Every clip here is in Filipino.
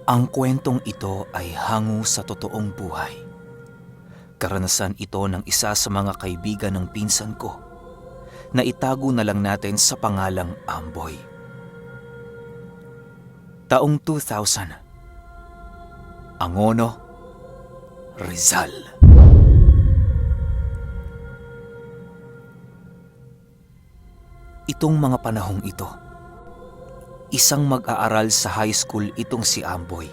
Ang kwentong ito ay hango sa totoong buhay. Karanasan ito ng isa sa mga kaibigan ng pinsan ko na itago na lang natin sa pangalang Amboy. Taong 2000, Angono, Rizal. Itong mga panahong ito, isang mag-aaral sa high school itong si Amboy.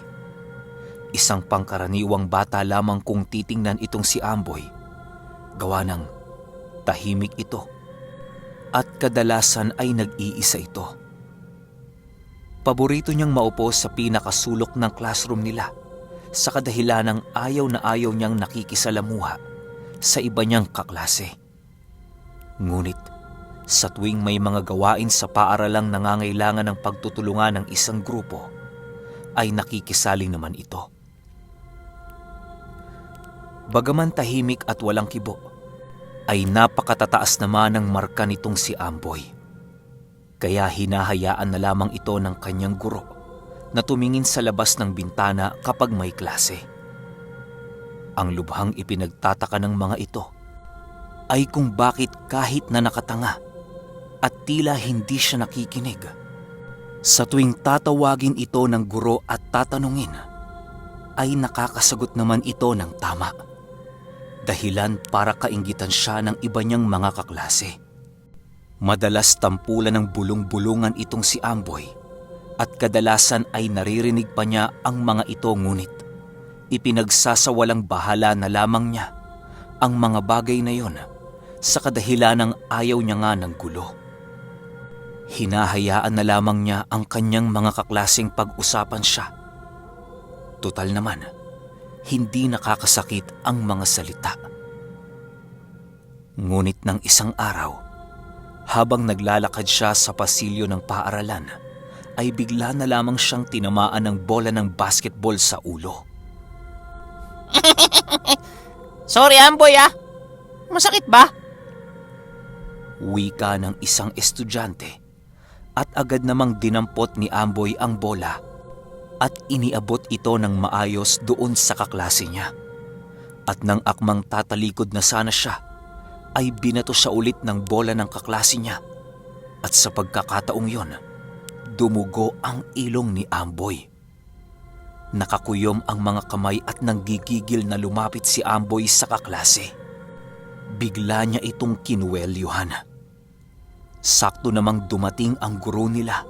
Isang pangkaraniwang bata lamang kung titingnan itong si Amboy. Gawa ng tahimik ito at kadalasan ay nag-iisa ito. Paborito niyang maupo sa pinakasulok ng classroom nila sa kadahilanang ayaw na ayaw niyang nakikisalamuha sa iba niyang kaklase. Ngunit sa tuwing may mga gawain sa paaralang nangangailangan ng pagtutulungan ng isang grupo, ay nakikisali naman ito. Bagaman tahimik at walang kibo, ay napakatataas naman ang marka nitong si Amboy. Kaya hinahayaan na lamang ito ng kanyang guro na tumingin sa labas ng bintana kapag may klase. Ang lubhang ipinagtataka ng mga ito ay kung bakit kahit na nakatanga at tila hindi siya nakikinig, sa tuwing tatawagin ito ng guro at tatanungin, ay nakakasagot naman ito ng tama. Dahilan para kainggitan siya ng iba niyang mga kaklase. Madalas tampulan ng bulong-bulungan itong si Amboy at kadalasan ay naririnig pa niya ang mga ito, ngunit ipinagsasawalang bahala na lamang niya ang mga bagay na yon sa kadahilanang ayaw niya nga ng gulo. Hinahayaan na lamang niya ang kanyang mga kaklaseng pag-usapan siya. Tutal naman, hindi nakakasakit ang mga salita. Ngunit ng isang araw, habang naglalakad siya sa pasilyo ng paaralan, ay bigla na lamang siyang tinamaan ng bola ng basketball sa ulo. Sorry, Amboy Masakit ba? Wika ng isang estudyante, at agad namang dinampot ni Amboy ang bola at iniabot ito ng maayos doon sa kaklase niya. At nang akmang tatalikod na sana siya, ay binato siya ulit ng bola ng kaklase niya. At sa pagkakataong yon, dumugo ang ilong ni Amboy. Nakakuyom ang mga kamay at nanggigigil na lumapit si Amboy sa kaklase. Bigla niya itong kinuwelyuhan. Sakto namang dumating ang guro nila,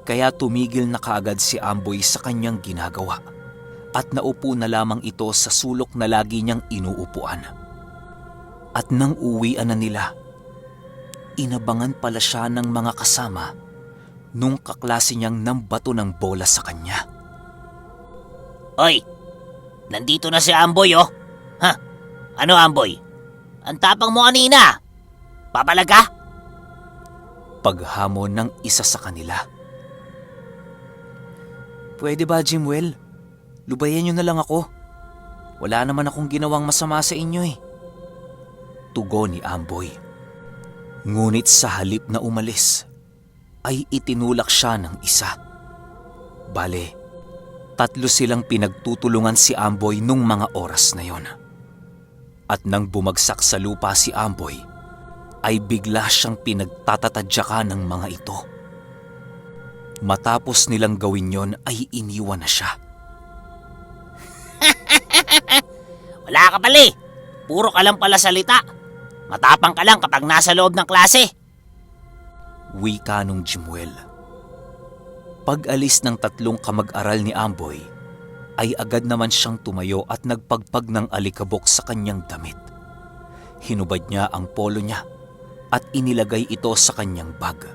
kaya tumigil na kaagad si Amboy sa kanyang ginagawa at naupo na lamang ito sa sulok na lagi niyang inuupuan. At nang uwian na nila, inabangan pala siya ng mga kasama nung kaklase niyang nambato ng bola sa kanya. Oy, nandito na si Amboy Ha? Ano, Amboy? Ang tapang mo kanina. Papalag ka? Paghamon ng isa sa kanila. Pwede ba, Jimwell? Lubayan niyo na lang ako. Wala naman akong ginawang masama sa inyo Tugon ni Amboy. Ngunit sa halip na umalis, ay itinulak siya ng isa. Bale, 3 silang pinagtutulungan si Amboy nung mga oras na yon. At nang bumagsak sa lupa si Amboy, ay bigla siyang pinagtatatadyakan ng mga ito. Matapos nilang gawin yon ay iniwan na siya. Wala ka pala Puro ka lang pala salita. Matapang ka lang kapag nasa loob ng klase. Wika nung Jimwell. Pag-alis ng 3 kamag-aral ni Amboy, ay agad naman siyang tumayo at nagpagpag ng alikabok sa kanyang damit. Hinubad niya ang polo niya at inilagay ito sa kanyang bag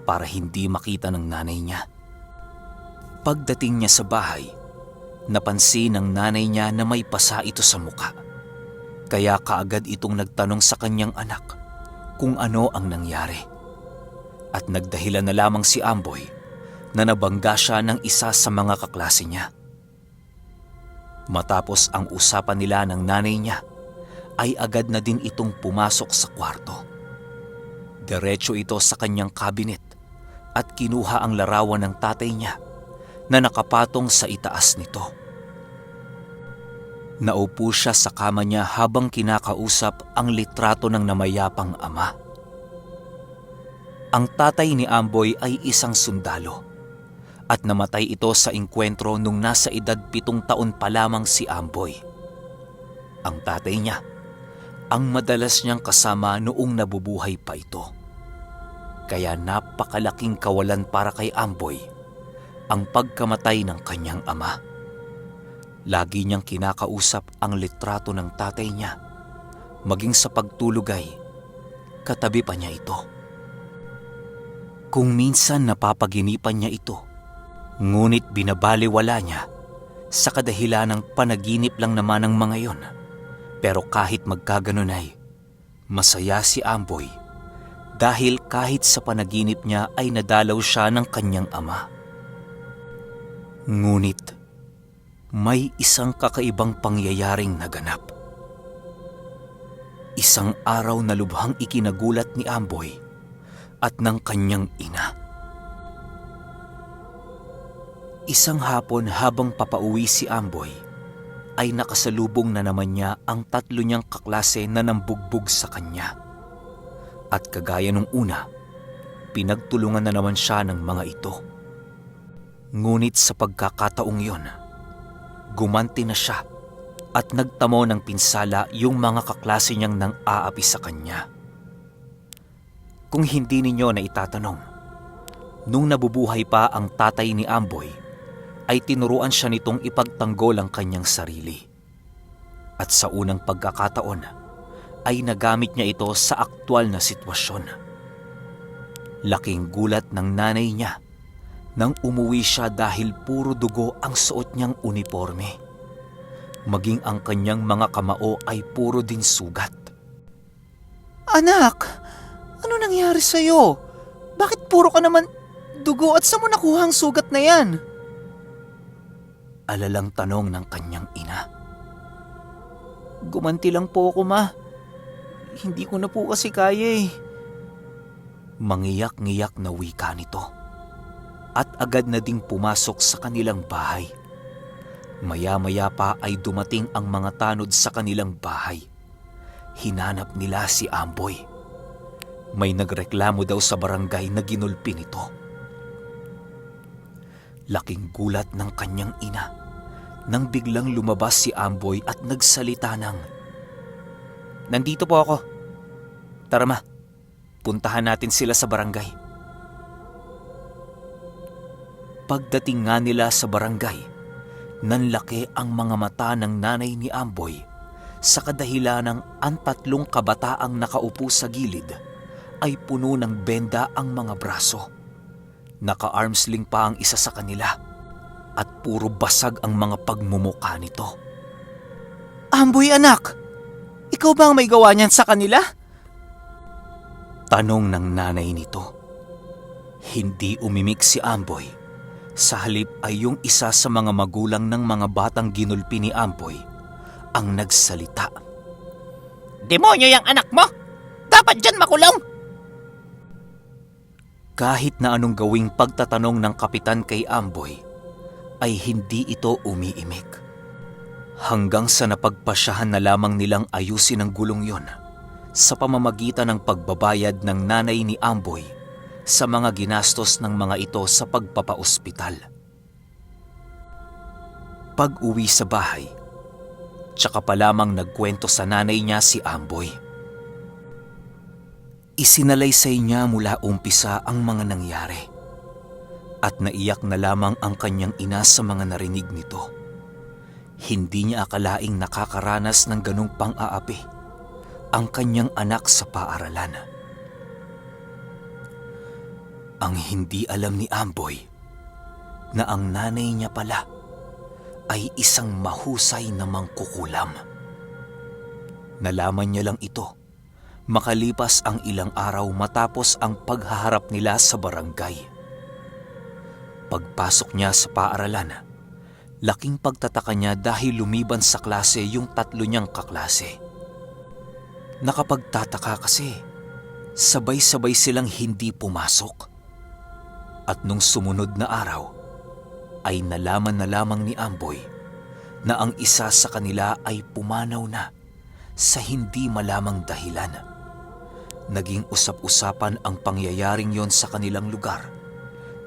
para hindi makita ng nanay niya. Pagdating niya sa bahay, napansin ng nanay niya na may pasa ito sa muka. Kaya kaagad itong nagtanong sa kanyang anak kung ano ang nangyari. At nagdahilan na lamang si Amboy na nabangga siya ng isa sa mga kaklase niya. Matapos ang usapan nila ng nanay niya, ay agad na din itong pumasok sa kwarto. Diretso ito sa kanyang kabinet at kinuha ang larawan ng tatay niya na nakapatong sa itaas nito. Naupo siya sa kama niya habang kinakausap ang litrato ng namayapang ama. Ang tatay ni Amboy ay isang sundalo at namatay ito sa engkwentro nung nasa edad 7 taon pa lamang si Amboy. Ang tatay niya, ang madalas niyang kasama noong nabubuhay pa ito. Kaya napakalaking kawalan para kay Amboy ang pagkamatay ng kanyang ama. Lagi niyang kinakausap ang litrato ng tatay niya, maging sa pagtulog ay katabi pa niya ito. Kung minsan napapaginipan niya ito, ngunit binabaliwala niya sa kadahilan ng panaginip lang naman ng mga yon. Pero kahit magkaganon ay masaya si Amboy dahil kahit sa panaginip niya ay nadalaw siya ng kanyang ama. Ngunit may isang kakaibang pangyayaring naganap. Isang araw na lubhang ikinagulat ni Amboy at ng kanyang ina. Isang hapon habang papauwi si Amboy, ay nakasalubong na naman niya ang 3 niyang kaklase na nambugbog sa kanya. At kagaya nung una, pinagtulungan na naman siya ng mga ito. Ngunit sa pagkakataong yon, gumanti na siya at nagtamo ng pinsala yung mga kaklase niyang nang aapi sa kanya. Kung hindi ninyo na itatanong, nung nabubuhay pa ang tatay ni Amboy, ay tinuruan siya nitong ipagtanggol ang kanyang sarili. At sa unang pagkakataon, ay nagamit niya ito sa aktwal na sitwasyon. Laking gulat ng nanay niya nang umuwi siya dahil puro dugo ang suot niyang uniforme. Maging ang kanyang mga kamao ay puro din sugat. Anak, ano nangyari sa'yo? Bakit puro ka naman dugo at saan mo nakuha ang sugat na yan? Alalang tanong ng kanyang ina. Gumanti lang po ako, ma. Hindi ko na po kasi kaya eh. Mangiyak-ngiyak na wika nito. At agad na ding pumasok sa kanilang bahay. Maya-maya pa ay dumating ang mga tanod sa kanilang bahay. Hinanap nila si Amboy. May nagreklamo daw sa barangay na ginulpi nito. Laking gulat ng kanyang ina nang biglang lumabas si Amboy at nagsalita ng, Nandito po ako. "Tara ma, puntahan natin sila sa barangay." Pagdating nga nila sa barangay, nanlaki ang mga mata ng nanay ni Amboy sa kadahilanang ang 3 kabataang nakaupo sa gilid ay puno ng benda ang mga braso. Naka-armsling pa ang isa sa kanila at puro basag ang mga pagmumukha nito. Amboy, anak! Ikaw ba ang may gawa niyan sa kanila? Tanong ng nanay nito. Hindi umimik si Amboy. Sa halip ay yung isa sa mga magulang ng mga batang ginulpi ni Amboy ang nagsalita. Demonyo yung anak mo! Dapat dyan makulong! Kahit na anong gawing pagtatanong ng kapitan kay Amboy, ay hindi ito umiimik. Hanggang sa napagpasyahan na lamang nilang ayusin ang gulong yon sa pamamagitan ng pagbabayad ng nanay ni Amboy sa mga ginastos ng mga ito sa pagpapaospital. Pag-uwi sa bahay, tsaka pa lamang nagkwento sa nanay niya si Amboy. Isinalaysay niya mula umpisa ang mga nangyari at naiyak na lamang ang kanyang ina sa mga narinig nito. Hindi niya akalaing nakakaranas ng ganong pang-aapi ang kanyang anak sa paaralan. Ang hindi alam ni Amboy na ang nanay niya pala ay isang mahusay na mangkukulam. Nalaman niya lang ito makalipas ang ilang araw matapos ang paghaharap nila sa barangay. Pagpasok niya sa paaralan, laking pagtataka niya dahil lumiban sa klase yung 3 niyang kaklase. Nakapagtataka kasi, sabay-sabay silang hindi pumasok. At nung sumunod na araw, ay nalaman na lamang ni Amboy na ang isa sa kanila ay pumanaw na sa hindi malamang dahilan. Naging usap-usapan ang pangyayaring yon sa kanilang lugar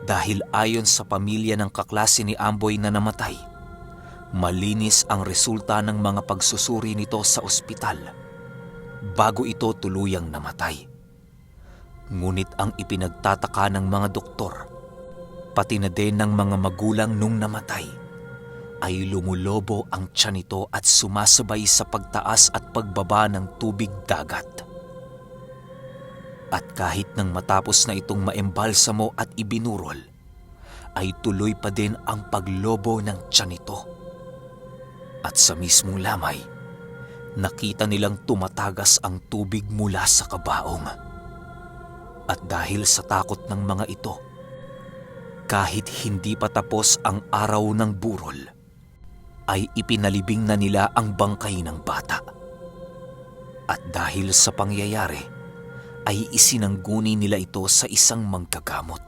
dahil ayon sa pamilya ng kaklase ni Amboy na namatay, malinis ang resulta ng mga pagsusuri nito sa ospital bago ito tuluyang namatay. Ngunit ang ipinagtataka ng mga doktor, pati na din ng mga magulang nung namatay, ay lumulobo ang tiyan nito at sumasabay sa pagtaas at pagbaba ng tubig dagat. At kahit nang matapos na itong maembalsamo at ibinurol, ay tuloy pa din ang paglobo ng tiyan nito. At sa mismong lamay, nakita nilang tumatagas ang tubig mula sa kabaong. At dahil sa takot ng mga ito, kahit hindi pa tapos ang araw ng burol, ay ipinalibing na nila ang bangkay ng bata. At dahil sa pangyayari, ay isinangguni nila ito sa isang manggagamot.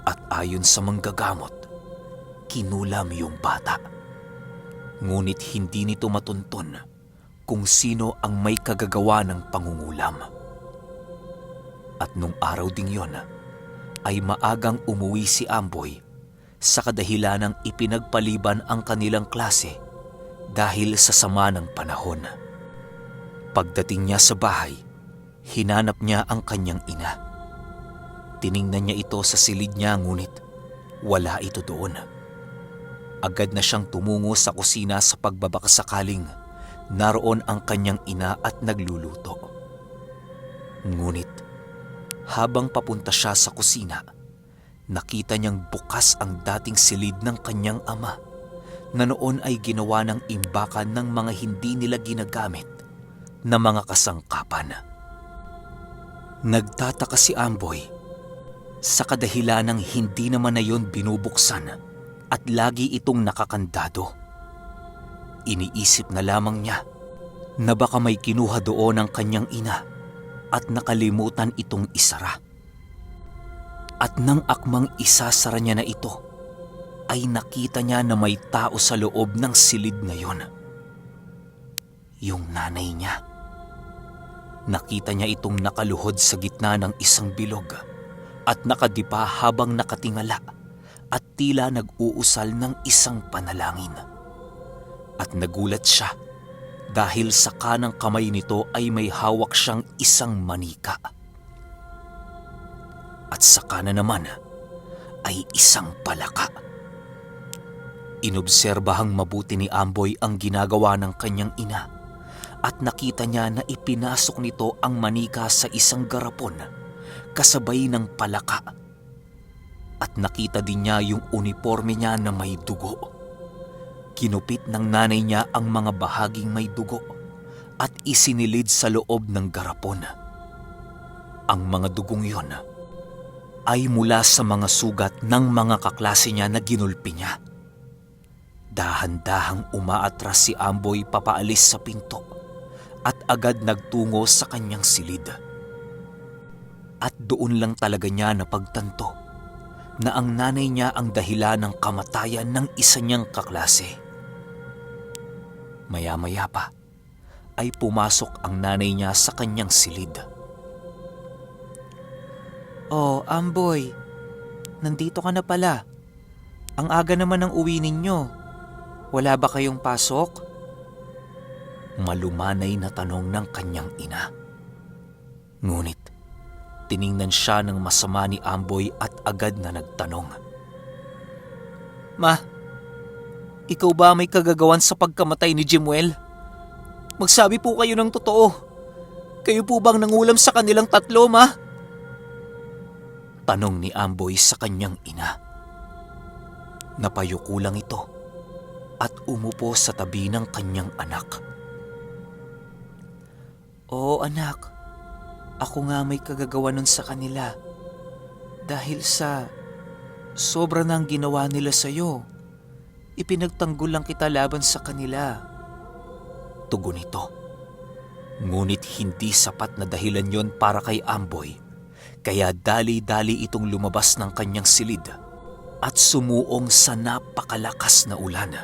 At ayon sa manggagamot, kinulam yung bata. Ngunit hindi nito matuntun kung sino ang may kagagawa ng pangungulam. At nung araw ding yon, ay maagang umuwi si Amboy sa kadahilanang ipinagpaliban ang kanilang klase dahil sa sama ng panahon. Pagdating niya sa bahay, hinanap niya ang kanyang ina. Tiningnan niya ito sa silid niya ngunit wala ito doon. Agad na siyang tumungo sa kusina sa pagbabakasakaling naroon ang kanyang ina at nagluluto. Ngunit habang papunta siya sa kusina, nakita niyang bukas ang dating silid ng kanyang ama na noon ay ginawa ng imbakan ng mga hindi nila ginagamit na mga kasangkapan. Nagtataka si Amboy sa kadahilanang hindi naman na yon binubuksan at lagi itong nakakandado. Iniisip na lamang niya na baka may kinuha doon ang kanyang ina at nakalimutan itong isara. At nang akmang isasara niya na ito, ay nakita niya na may tao sa loob ng silid na yon. Yung nanay niya. Nakita niya itong nakaluhod sa gitna ng isang bilog at nakadipa habang nakatingala at tila nag-uusal ng isang panalangin. At nagulat siya dahil sa kanang kamay nito ay may hawak siyang isang manika. At sa kanan naman ay isang palaka. Inobserbahang mabuti ni Amboy ang ginagawa ng kanyang ina at nakita niya na ipinasok nito ang manika sa isang garapon kasabay ng palaka. At nakita din niya yung uniforme niya na may dugo. Kinupit ng nanay niya ang mga bahaging may dugo at isinilid sa loob ng garapon. Ang mga dugong yon ay mula sa mga sugat ng mga kaklase niya na ginulpi niya. Dahan-dahang umaatras si Amboy papaalis sa pinto at agad nagtungo sa kanyang silid. At doon lang talaga niya napagtanto na ang nanay niya ang dahilan ng kamatayan ng isa niyang kaklase. Maya-maya pa ay pumasok ang nanay niya sa kanyang silid. Oh, Amboy, nandito ka na pala. Ang aga naman ng uwi ninyo. Wala ba kayong pasok? Malumanay na tanong ng kanyang ina. Ngunit tiningnan siya ng masama ni Amboy at agad na nagtanong. Ma, ikaw ba may kagagawan sa pagkamatay ni Jimuel? Magsabi po kayo ng totoo. Kayo po bang nangulam sa kanilang tatlo, ma? Tanong ni Amboy sa kanyang ina. Napayuko lang ito at umupo sa tabi ng kanyang anak. Oo, anak. Ako nga may kagagawa nun sa kanila. Dahil sa sobra na ang ginawa nila sa'yo, ipinagtanggol lang kita laban sa kanila. Tugon ito. Ngunit hindi sapat na dahilan yon para kay Amboy, kaya dali-dali itong lumabas ng kanyang silid at sumuong sa napakalakas na ulan.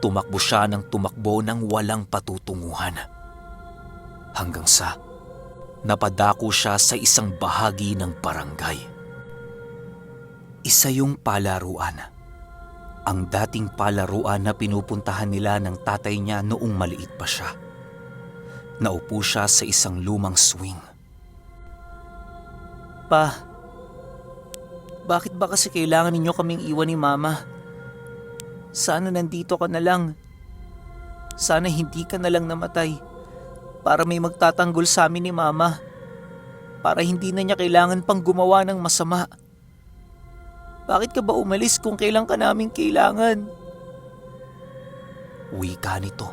Tumakbo siya ng tumakbo ng walang patutunguhan. Hanggang sa napadako siya sa isang bahagi ng barangay. Isa yung palaruan. Ang dating palaruan na pinupuntahan nila ng tatay niya noong maliit pa siya. Naupo siya sa isang lumang swing. Pa, bakit ba kasi kailangan ninyo kaming iwan ni Mama? Sana nandito ka na lang. Sana hindi ka na lang namatay para may magtatanggol sa amin ni Mama. Para hindi na niya kailangan pang gumawa ng masama. Bakit ka ba umalis kung kailan ka namin kailangan? Wika nito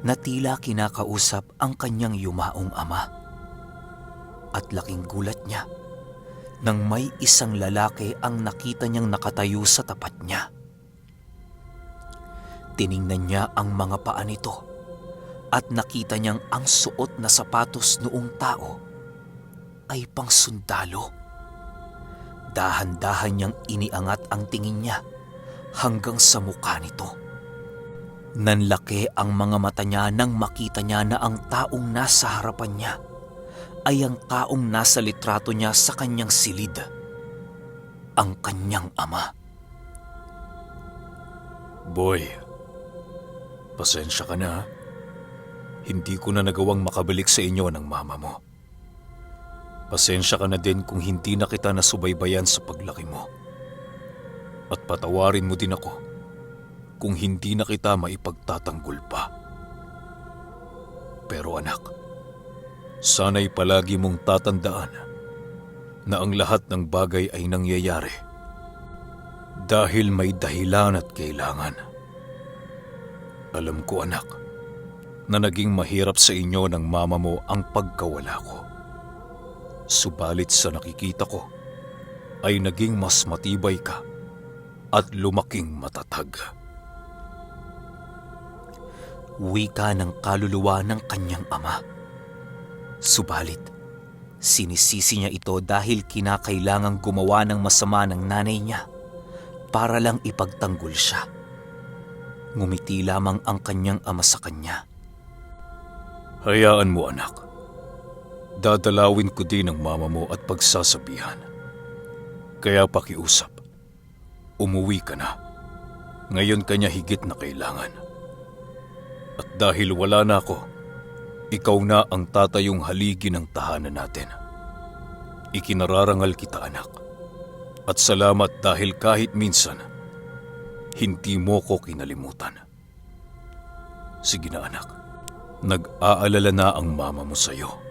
na tila kinakausap ang kanyang yumaong ama. At laking gulat niya nang may isang lalaki ang nakita niyang nakatayo sa tapat niya. Tiningnan niya ang mga paa nito at nakita niyang ang suot na sapatos noong tao ay pang sundalo. Dahan-dahan niyang iniangat ang tingin niya hanggang sa mukha nito. Nanlaki ang mga mata niya nang makita niya na ang taong nasa harapan niya ay ang taong nasa litrato niya sa kanyang silid, ang kanyang ama. Boy, pasensya ka na ha? Hindi ko na nagawang makabalik sa inyo ng mama mo. Pasensya ka na din kung hindi na kita nasubaybayan sa paglaki mo. At patawarin mo din ako kung hindi na kita maipagtatanggol pa. Pero anak, sana'y palagi mong tatandaan na ang lahat ng bagay ay nangyayari dahil may dahilan at kailangan. Alam ko anak, na naging mahirap sa inyo ng mama mo ang pagkawala ko. Subalit sa nakikita ko, ay naging mas matibay ka at lumaking matatag. Wika ng kaluluwa ng kanyang ama. Subalit, sinisisi niya ito dahil kinakailangang gumawa ng masama ng nanay niya para lang ipagtanggol siya. Ngumiti lamang ang kanyang ama sa kanya. Hayaan mo anak. Dadalawin ko din ang mama mo at pagsasabihan. Kaya pakiusap, umuwi ka na. Ngayon kanya higit na kailangan. At dahil wala na ako, ikaw na ang tatayong haligi ng tahanan natin. Ikinararangal kita anak. At salamat dahil kahit minsan, hindi mo ko kinalimutan. Sige na anak, nag-aalala na ang mama mo sa'yo.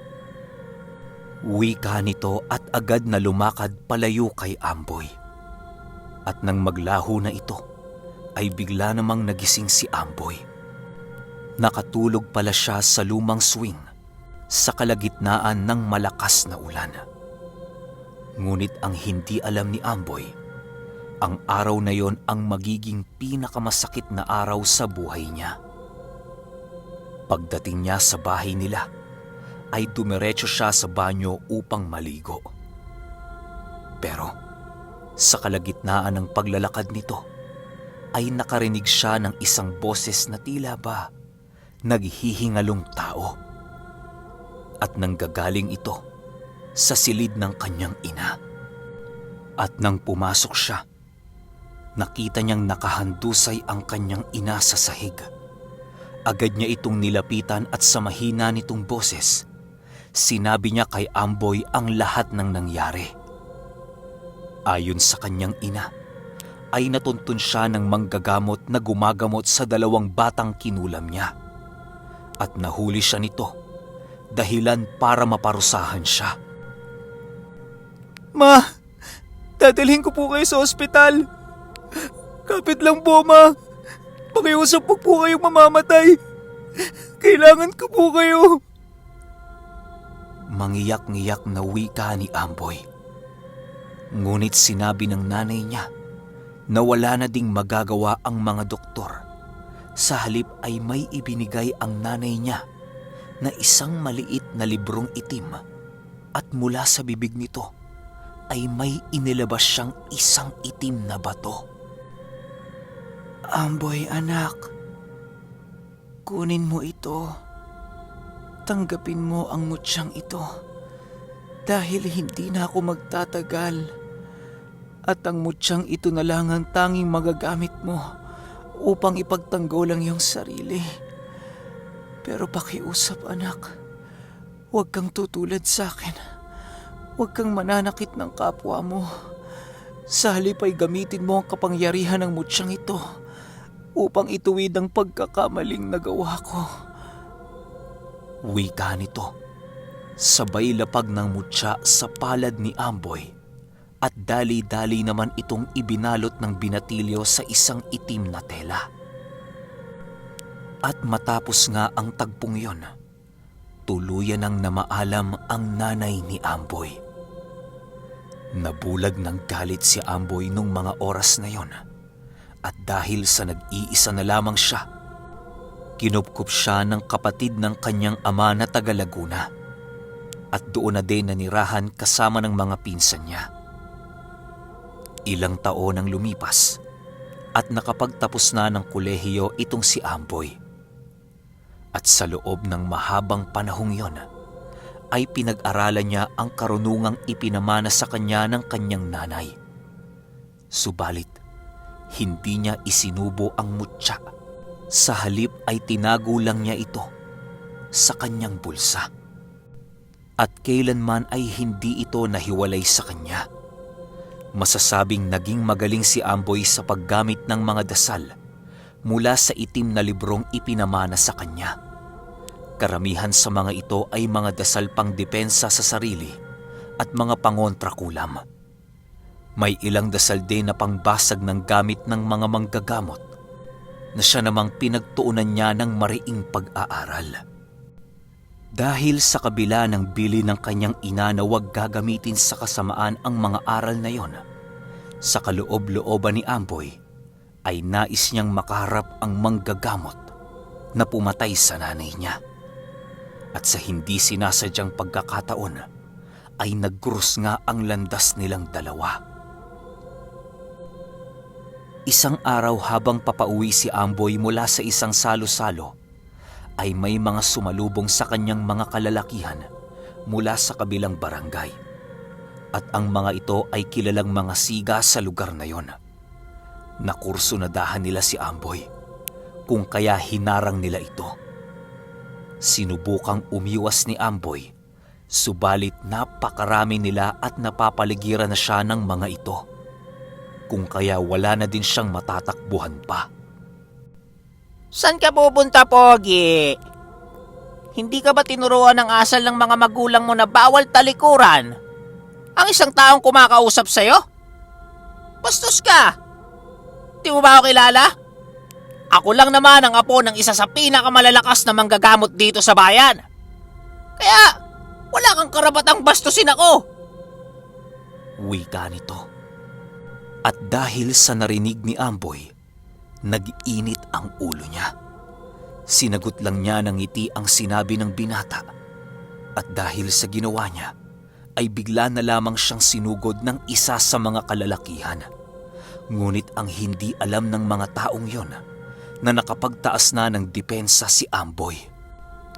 Wika nito at agad na lumakad palayo kay Amboy. At nang maglaho na ito, ay bigla namang nagising si Amboy. Nakatulog pala siya sa lumang swing sa kalagitnaan ng malakas na ulan. Ngunit ang hindi alam ni Amboy, ang araw na yon ang magiging pinakamasakit na araw sa buhay niya. Pagdating niya sa bahay nila, ay dumiretso siya sa banyo upang maligo. Pero sa kalagitnaan ng paglalakad nito, ay nakarinig siya ng isang boses na tila ba naghihingalong tao. At nanggagaling ito sa silid ng kanyang ina. At nang pumasok siya, nakita niyang nakahandusay ang kanyang ina sa sahig. Agad niya itong nilapitan at sa mahina nitong boses, sinabi niya kay Amboy ang lahat ng nangyari. Ayon sa kanyang ina, ay natuntun siya ng manggagamot na gumagamot sa 2 batang kinulam niya. At nahuli siya nito, dahilan para maparusahan siya. Ma, dadalhin ko po kayo sa ospital. Kapit lang po, Ma. Pakiusap po kayong mamamatay. Kailangan ko po kayo. Mangiyak-ngiyak na wika ni Amboy. Ngunit sinabi ng nanay niya na wala na ding magagawa ang mga doktor. Sa halip ay may ibinigay ang nanay niya na isang maliit na librong itim at mula sa bibig nito ay may inilabas siyang isang itim na bato. Amboy anak, kunin mo ito. Tanggapin mo ang mutsyang ito dahil hindi na ako magtatagal. At ang mutsyang ito na lang ang tanging magagamit mo upang ipagtanggol ang iyong sarili. Pero pakiusap anak, huwag kang tutulad sa akin. Huwag kang mananakit ng kapwa mo. Sa halip ay gamitin mo ang kapangyarihan ng mutsyang ito upang ituwid ang pagkakamaling nagawa ko. Wika nito, sabay lapag ng mutya sa palad ni Amboy at dali-dali naman itong ibinalot ng binatilyo sa isang itim na tela. At matapos nga ang tagpong yon, tuluyan ng namaalam ang nanay ni Amboy. Nabulag ng galit si Amboy nung mga oras na yon at dahil sa nag-iisa na lamang siya, kinupkup siya ng kapatid ng kanyang ama na taga Laguna at doon na din nanirahan kasama ng mga pinsan niya. Ilang taon ang lumipas at nakapagtapos na ng kolehiyo itong si Amboy. At sa loob ng mahabang panahong yon, ay pinag-aralan niya ang karunungang ipinamana sa kanya ng kanyang nanay. Subalit, hindi niya isinubo ang mutya. Sa halip ay tinago lang niya ito sa kanyang bulsa. At kailanman ay hindi ito nahiwalay sa kanya. Masasabing naging magaling si Amboy sa paggamit ng mga dasal mula sa itim na librong ipinamana sa kanya. Karamihan sa mga ito ay mga dasal pang depensa sa sarili at mga pangontrakulam. May ilang dasal din na pangbasag ng gamit ng mga manggagamot na siya namang pinagtuunan niya ng mariing pag-aaral. Dahil sa kabila ng bili ng kanyang ina na huwag gagamitin sa kasamaan ang mga aral na yon, sa kaloob-looban ni Amboy ay nais niyang makaharap ang manggagamot na pumatay sa nanay niya. At sa hindi sinasadyang pagkakataon ay nagkrus nga ang landas nilang dalawa. Isang araw habang papauwi si Amboy mula sa isang salo-salo ay may mga sumalubong sa kanyang mga kalalakihan mula sa kabilang barangay. At ang mga ito ay kilalang mga siga sa lugar na yon. Nakursunadahan nila si Amboy kung kaya hinarang nila ito. Sinubukang umiwas ni Amboy, subalit napakarami nila at napapaligiran na siya ng mga ito. Kung kaya wala na din siyang matatakbuhan pa. San ka pupunta, Pogi? Hindi ka ba tinuruan ng asal ng mga magulang mo na bawal talikuran ang isang taong kumakausap sa'yo? Bastos ka! Di mo ba ako kilala? Ako lang naman ang apo ng isa sa pinakamalalakas na manggagamot dito sa bayan. Kaya wala kang karapatang bastusin ako. Wika nito. At dahil sa narinig ni Amboy, nag-init ang ulo niya. Sinagot lang niya ng ngiti ang sinabi ng binata. At dahil sa ginawa niya, ay bigla na lamang siyang sinugod ng isa sa mga kalalakihan. Ngunit ang hindi alam ng mga taong yon na nakapagtaas na ng depensa si Amboy.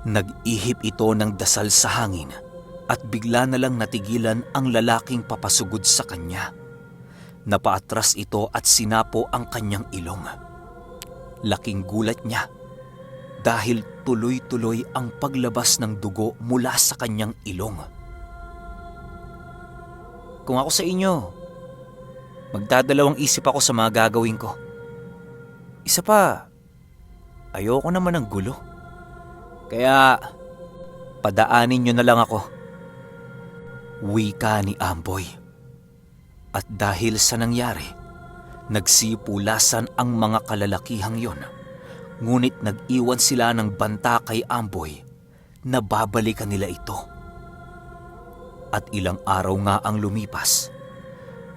Nag-ihip ito ng dasal sa hangin at bigla na lang natigilan ang lalaking papasugod sa kanya. Napaatras ito at sinapo ang kanyang ilong. Laking gulat niya dahil tuloy-tuloy ang paglabas ng dugo mula sa kanyang ilong. Kung ako sa inyo, magdadalawang isip ako sa mga gagawin ko. Isa pa, ayoko naman ng gulo. Kaya, padaanin niyo na lang ako. Wika ni Amboy. At dahil sa nangyari, nagsipulasan ang mga kalalakihang yon. Ngunit nag-iwan sila ng banta kay Amboy na babalikan nila ito. At ilang araw nga ang lumipas.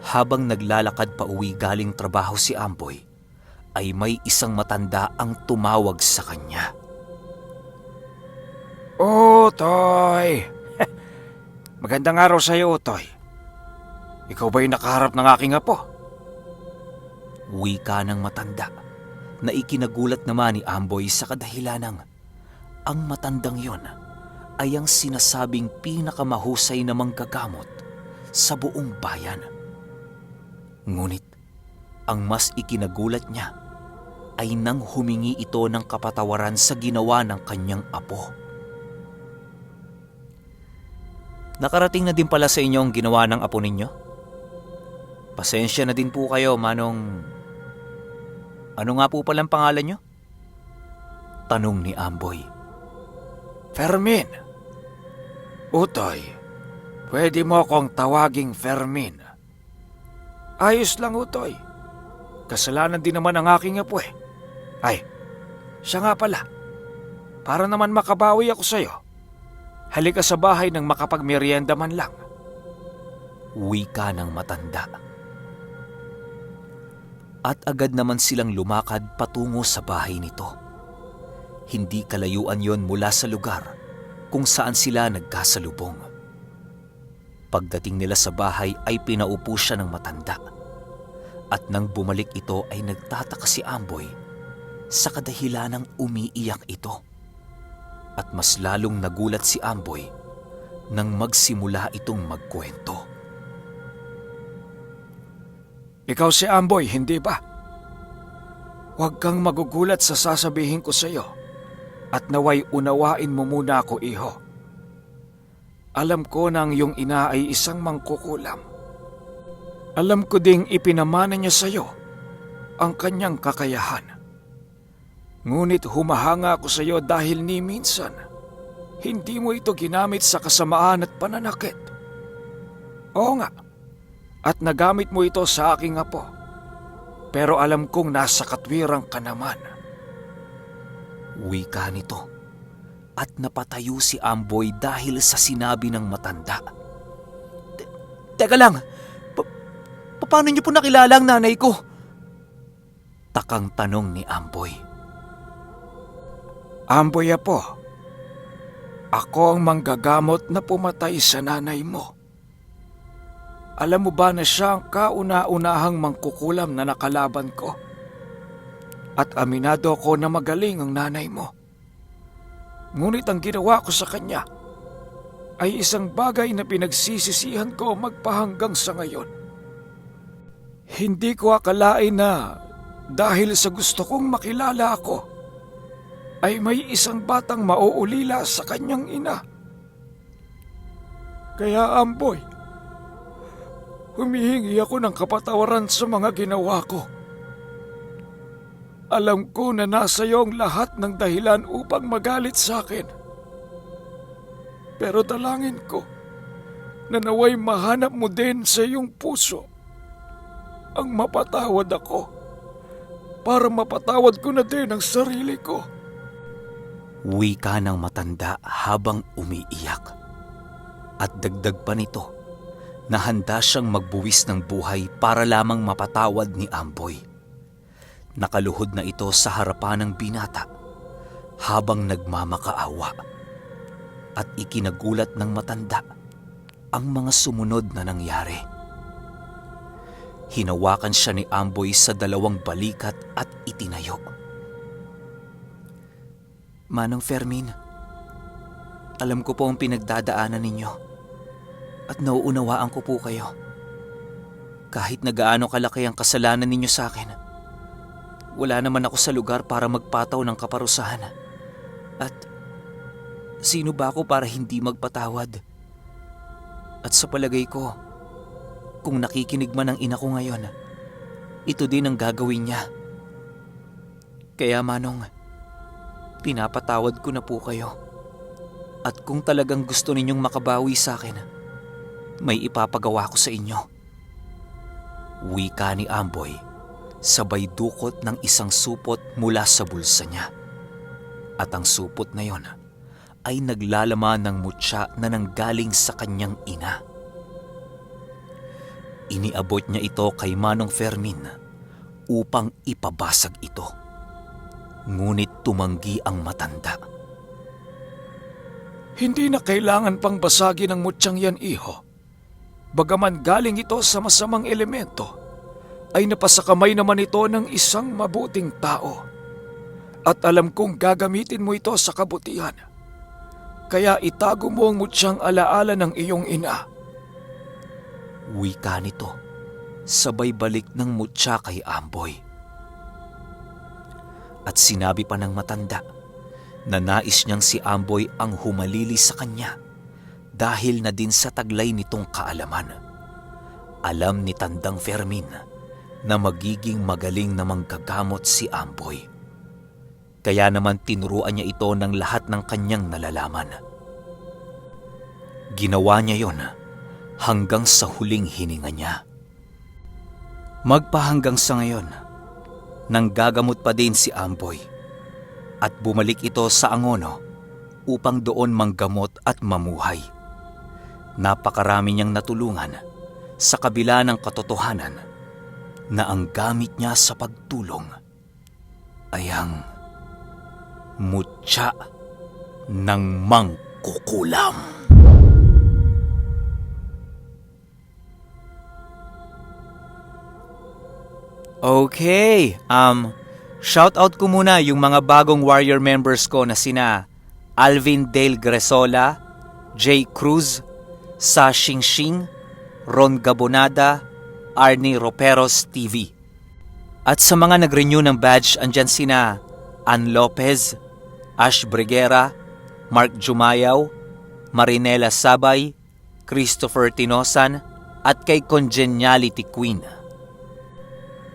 Habang naglalakad pa uwi galing trabaho si Amboy, ay may isang matanda ang tumawag sa kanya. Utoy! Magandang araw sa iyo, Utoy. Ikaw ba'y nakaharap ng aking apo? Wika ng matanda na ikinagulat naman ni Amboy sa kadahilanang ang matandang yon ay ang sinasabing pinakamahusay na manggagamot sa buong bayan. Ngunit ang mas ikinagulat niya ay nang humingi ito ng kapatawaran sa ginawa ng kanyang apo. Nakarating na din pala sa inyo ang ginawa ng apo ninyo? Pasensya na din po kayo, Manong... Ano nga po palang pangalan nyo? Tanong ni Amboy. Fermin. Utoy, pwede mo akong tawaging Fermin. Ayos lang, Utoy. Kasalanan din naman ang aking apo eh. Ay, siya nga pala. Para naman makabawi ako sa'yo. Halika sa bahay nang makapagmerienda man lang. Wika ng matanda. At agad naman silang lumakad patungo sa bahay nito. Hindi kalayuan yon mula sa lugar kung saan sila nagkasalubong. Pagdating nila sa bahay ay pinaupo siya ng matanda. At nang bumalik ito ay nagtataka si Amboy sa kadahilanang umiiyak ito. At mas lalong nagulat si Amboy nang magsimula itong magkwento. Ikaw si Amboy, hindi ba? Huwag kang magugulat sa sasabihin ko sa iyo at naway unawain mo muna ako, iho. Alam ko na ang iyong ina ay isang mangkukulam. Alam ko ding ipinamana niya sa iyo ang kanyang kakayahan. Ngunit humahanga ako sa iyo dahil ni minsan hindi mo ito ginamit sa kasamaan at pananakit. Oo nga. At nagamit mo ito sa aking apo. Pero alam kong nasa katwirang ka naman. Wika nito. At napatayo si Amboy dahil sa sinabi ng matanda. Teka lang, paano niyo po nakilala ang nanay ko? Takang tanong ni Amboy. Amboy apo, ako ang manggagamot na pumatay sa nanay mo. Alam mo ba na siya ang kauna-unahang mangkukulam na nakalaban ko? At aminado ako na magaling ang nanay mo. Ngunit ang ginawa ko sa kanya ay isang bagay na pinagsisisihan ko magpahanggang sa ngayon. Hindi ko akalain na dahil sa gusto kong makilala ako, ay may isang batang mauulila sa kanyang ina. Kaya Amboy, humihingi ako ng kapatawaran sa mga ginawa ko. Alam ko na nasa iyo ang lahat ng dahilan upang magalit sa akin. Pero dalangin ko na naway mahanap mo din sa iyong puso ang mapatawad ako para mapatawad ko na din ang sarili ko. Wika ng matanda habang umiiyak. At dagdag pa nito, na handa siyang magbuwis ng buhay para lamang mapatawad ni Amboy. Nakaluhod na ito sa harapan ng binata habang nagmamakaawa at ikinagulat ng matanda ang mga sumunod na nangyari. Hinawakan siya ni Amboy sa dalawang balikat at itinayo. Manong Fermin, alam ko po ang pinagdadaanan ninyo. At nauunawaan ko po kayo. Kahit na gaano kalaki ang kasalanan ninyo sa akin, wala naman ako sa lugar para magpataw ng kaparusahan. At sino ba ako para hindi magpatawad? At sa palagay ko, kung nakikinig man ang ina ko ngayon, ito din ang gagawin niya. Kaya Manong, pinapatawad ko na po kayo. At kung talagang gusto ninyong makabawi sa akin, may ipapagawa ko sa inyo. Wika ni Amboy, sabay dukot ng isang supot mula sa bulsa niya. At ang supot na yon ay naglalaman ng mutya na nanggaling sa kanyang ina. Iniabot niya ito kay Manong Fermin upang ipabasag ito. Ngunit tumanggi ang matanda. Hindi na kailangan pang basagin ang mutyang yan, iho. Bagaman galing ito sa masamang elemento, ay napasakamay naman ito ng isang mabuting tao. At alam kong gagamitin mo ito sa kabutihan. Kaya itago mo ang mutyang alaala ng iyong ina. Wika nito, sabay balik ng mutya kay Amboy. At sinabi pa ng matanda na nais niyang si Amboy ang humalili sa kanya dahil na din sa taglay nitong kaalaman. Alam ni Tandang Fermin na magiging magaling na manggagamot si Amboy. Kaya naman tinuruan niya ito ng lahat ng kanyang nalalaman. Ginawa niya yon hanggang sa huling hininga niya. Magpahanggang sa ngayon, nanggagamot pa din si Amboy at bumalik ito sa Angono upang doon manggamot at mamuhay. Napakarami niyang natulungan sa kabila ng katotohanan na ang gamit niya sa pagtulong ay ang mutya ng mangkukulam. Okay, shout out ko muna yung mga bagong warrior members ko na sina Alvin Dale Gresola, Jay Cruz, Sa Xingxing, Ron Gabonada, Arnie Roperos TV. At sa mga nag-renew ng badge, andyan sina Ann Lopez, Ash Briguera, Mark Jumayaw, Marinela Sabay, Christopher Tinosan, at kay Congeniality Queen.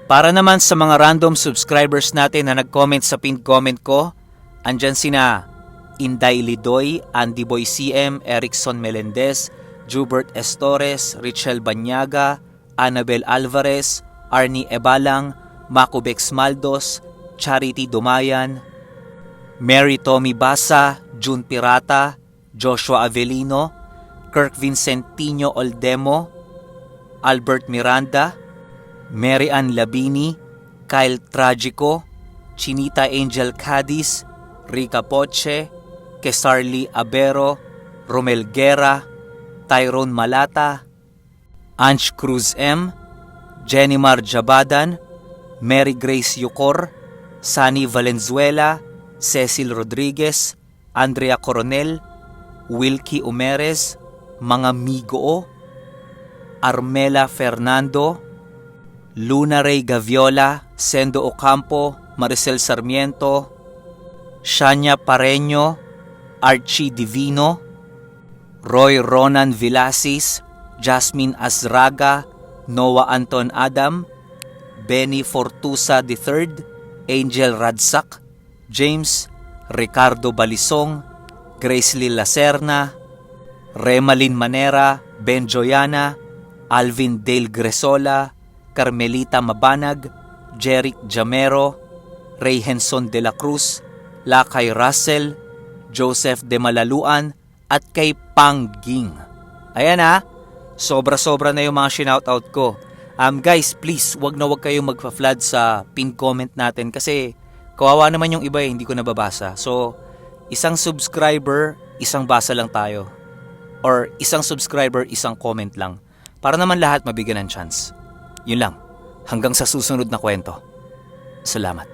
Para naman sa mga random subscribers natin na nag-comment sa pinned comment ko, andyan sina Inday Lidoy, Andy Boy CM, Erickson Melendez, Jubert Estores, Richel Banyaga, Annabel Alvarez, Arnie Ebalang, Macubex Maldos, Charity Dumayan, Mary Tommy Basa, June Pirata, Joshua Avelino, Kirk Vincentino Oldemo, Albert Miranda, Mary Ann Labini, Kyle Tragico, Chinita Angel Cadiz, Rica Poche, Kesarli Abero, Romel Guerra, Tyrone Malata, Ange Cruz M, Jenimar Jabadan, Mary Grace Yucor, Sunny Valenzuela, Cecil Rodriguez, Andrea Coronel, Wilkie Umerez, Mga Migoo, Armela Fernando, Luna Ray Gaviola, Sendo Ocampo, Maricel Sarmiento, Shania Pareño, Archie Divino, Roy Ronan Villasis, Jasmine Azraga, Noah Anton Adam, Benny Fortusa III, Angel Radsak, James Ricardo Balisong, Gracelyn Lacerna, Remalin Manera, Ben Joyana, Alvin Dale Gresola, Carmelita Mabanag, Jeric Jamero, Ray Henson de la Cruz, Lakay Russell, Joseph de Malaluan, at kay Pangging. Ayan sobra-sobra na yung mga shoutout ko. Guys, please, wag kayong magpa-flood sa pin comment natin kasi kawawa naman yung iba hindi ko nababasa. So, isang subscriber, isang basa lang tayo. Or isang subscriber, isang comment lang. Para naman lahat mabigyan ng chance. Yun lang. Hanggang sa susunod na kwento. Salamat.